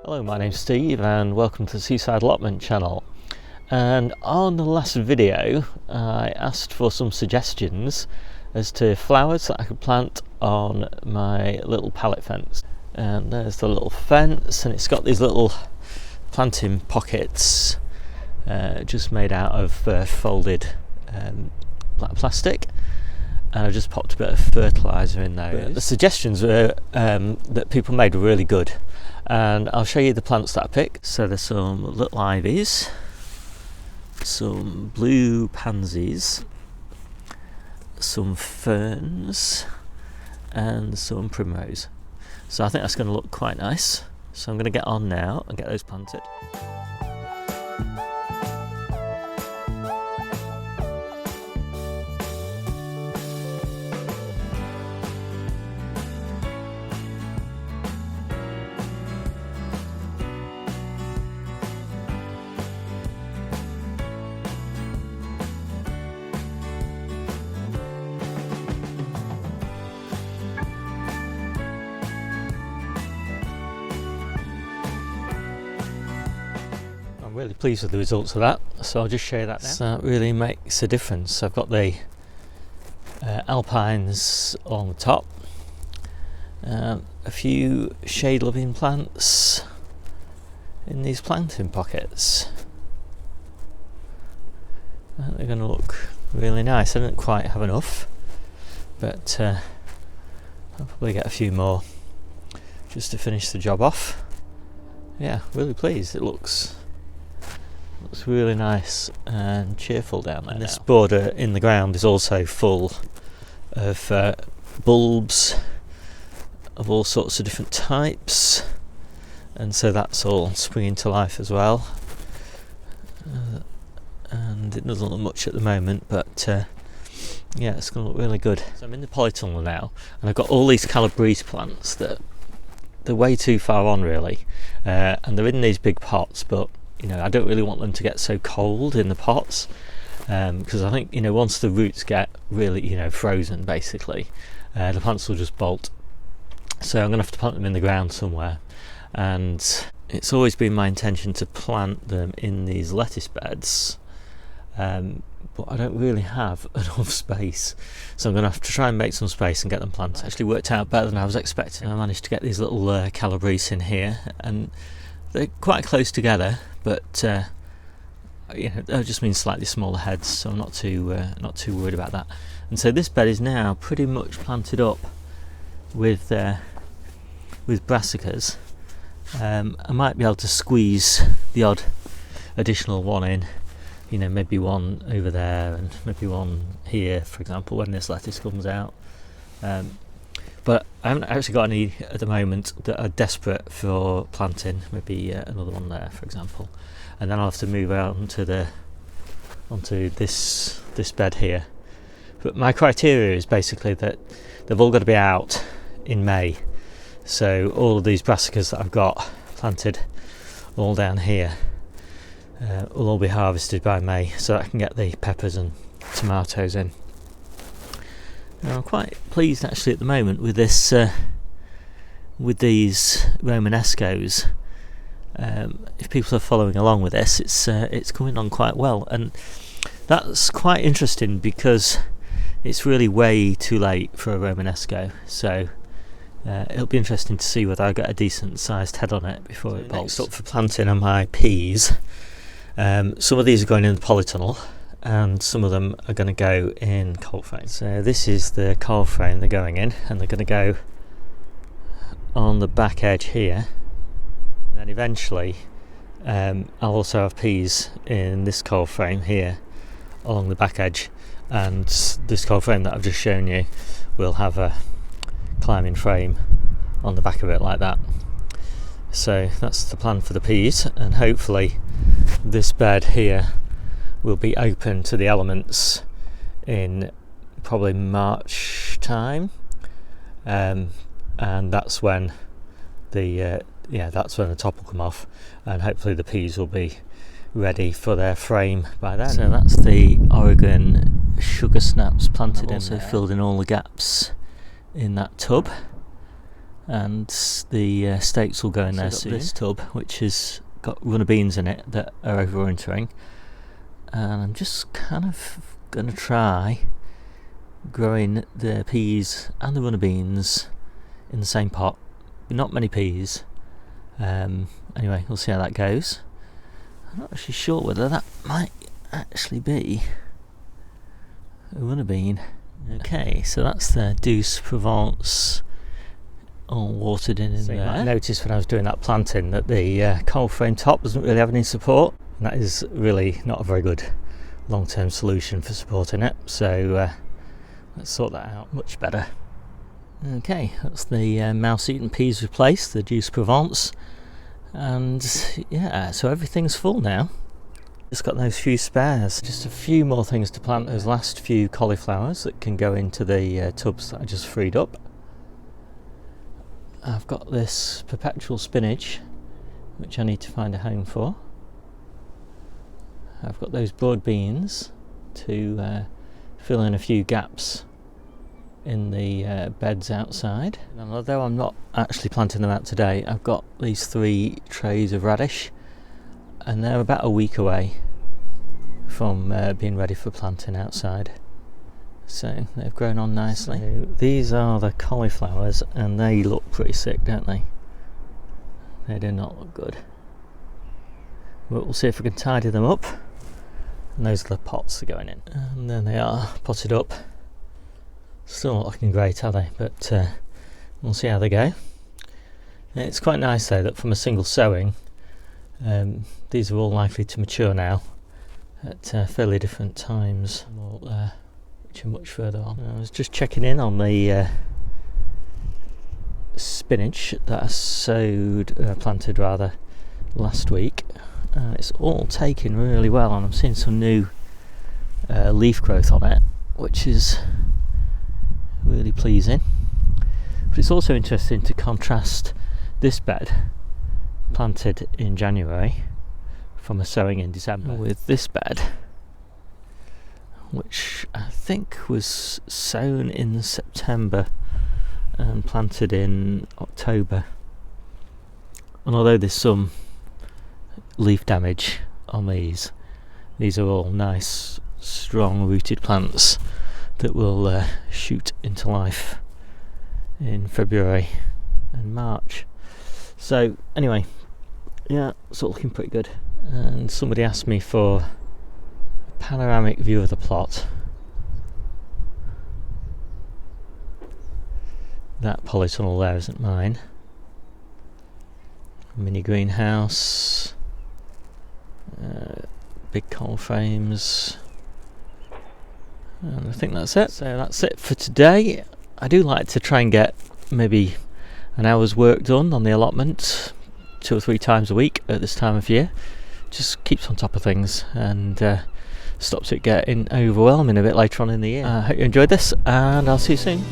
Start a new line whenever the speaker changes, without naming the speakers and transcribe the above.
Hello, my name's Steve and welcome to the Seaside Allotment channel. And on the last video I asked for some suggestions as to flowers that I could plant on my little pallet fence. And there's the little fence, and it's got these little planting pockets just made out of folded black plastic. And I just popped a bit of fertiliser in there. The suggestions were that people made were really good, and I'll show you the plants that I picked. So there's some little ivies, some blue pansies, some ferns, and some primrose. So I think that's going to look quite nice. So I'm going to get on now and get those planted. I'm really pleased with the results of that, so I'll just show you that now. So that really makes a difference. I've got the alpines on the top, a few shade loving plants in these planting pockets. I think they're going to look really nice. I didn't quite have enough, but I'll probably get a few more just to finish the job off. Yeah, really pleased. It looks really nice and cheerful down there. And this border in the ground is also full of bulbs of all sorts of different types, and so that's all springing to life as well. And it doesn't look much at the moment, but yeah, it's going to look really good. So I'm in the Polytunnel now, and I've got all these calabrese plants that they're way too far on really, and they're in these big pots, but you know, I don't really want them to get so cold in the pots, because I think, you know, once the roots get really, you know, frozen basically, the plants will just bolt. So I'm going to have to plant them in the ground somewhere, and it's always been my intention to plant them in these lettuce beds, but I don't really have enough space, so I'm going to have to try and make some space and get them planted. It actually worked out better than I was expecting. I managed to get these little calabrese in here, and they're quite close together, but you know, that just means slightly smaller heads, so I'm not too worried about that. And so this bed is now pretty much planted up with brassicas. I might be able to squeeze the odd additional one in, you know, maybe one over there and maybe one here, for example, when this lettuce comes out. But I haven't actually got any at the moment that are desperate for planting. Maybe another one there, for example, and then I'll have to move out onto this bed here. But my criteria is basically that they've all got to be out in May. So all of these brassicas that I've got planted all down here will all be harvested by May, so I can get the peppers and tomatoes in. Now, I'm quite pleased actually at the moment with this, with these Romanescos. If people are following along with this, it's coming on quite well, and that's quite interesting because it's really way too late for a Romanesco. So it'll be interesting to see whether I get a decent sized head on it before it bolts. Next up for planting are my peas. Some of these are going in the Polytunnel, and some of them are going to go in cold frame. So this is the cold frame they're going in, and they're going to go on the back edge here. And then eventually I'll also have peas in this cold frame here along the back edge, and this cold frame that I've just shown you will have a climbing frame on the back of it like that. So that's the plan for the peas, and hopefully this bed here will be open to the elements in probably March time, and that's when the top will come off, and hopefully the peas will be ready for their frame by then. So that's the Oregon sugar snaps planted in. Also filled in all the gaps in that tub, and the stakes will go in there soon. This tub, which has got runner beans in it that are overwintering, and I'm just kind of going to try growing the peas and the runner beans in the same pot. Not many peas. Anyway, we'll see how that goes. I'm not actually sure whether that might actually be a runner bean. Okay, so that's the Douce Provence all watered in there. You might notice when I was doing that planting that the coal frame top doesn't really have any support, and that is really not a very good long-term solution for supporting it, so let's sort that out much better. Okay, that's the mouse-eaten peas replaced, the Douce Provence, and yeah, so everything's full now. Just got those few spares. Just a few more things to plant, those last few cauliflowers that can go into the tubs that I just freed up. I've got this perpetual spinach, which I need to find a home for. I've got those broad beans to fill in a few gaps in the beds outside. And although I'm not actually planting them out today, I've got these 3 trays of radish, and they're about a week away from being ready for planting outside. So they've grown on nicely. So these are the cauliflowers, and they look pretty sick, don't they? They do not look good. But we'll see if we can tidy them up. And those are the pots that are going in. And then they are potted up. Still not looking great, are they? But we'll see how they go. It's quite nice though that from a single sowing, these are all likely to mature now at fairly different times, which are much further on. I was just checking in on the spinach that I planted last week. It's all taken really well, and I'm seeing some new leaf growth on it, which is really pleasing. But it's also interesting to contrast this bed planted in January from a sowing in December with this bed, which I think was sown in September and planted in October. And although there's some leaf damage on these are all nice strong rooted plants that will shoot into life in February and March. So anyway, yeah, it's all looking pretty good. And somebody asked me for a panoramic view of the plot. That polytunnel there isn't mine. Mini greenhouse, big coal frames, and I think that's it. So that's it for today. I do like to try and get maybe an hour's work done on the allotment 2 or 3 times a week at this time of year. Just keeps on top of things and stops it getting overwhelming a bit later on in the year. I hope you enjoyed this, and I'll see you soon.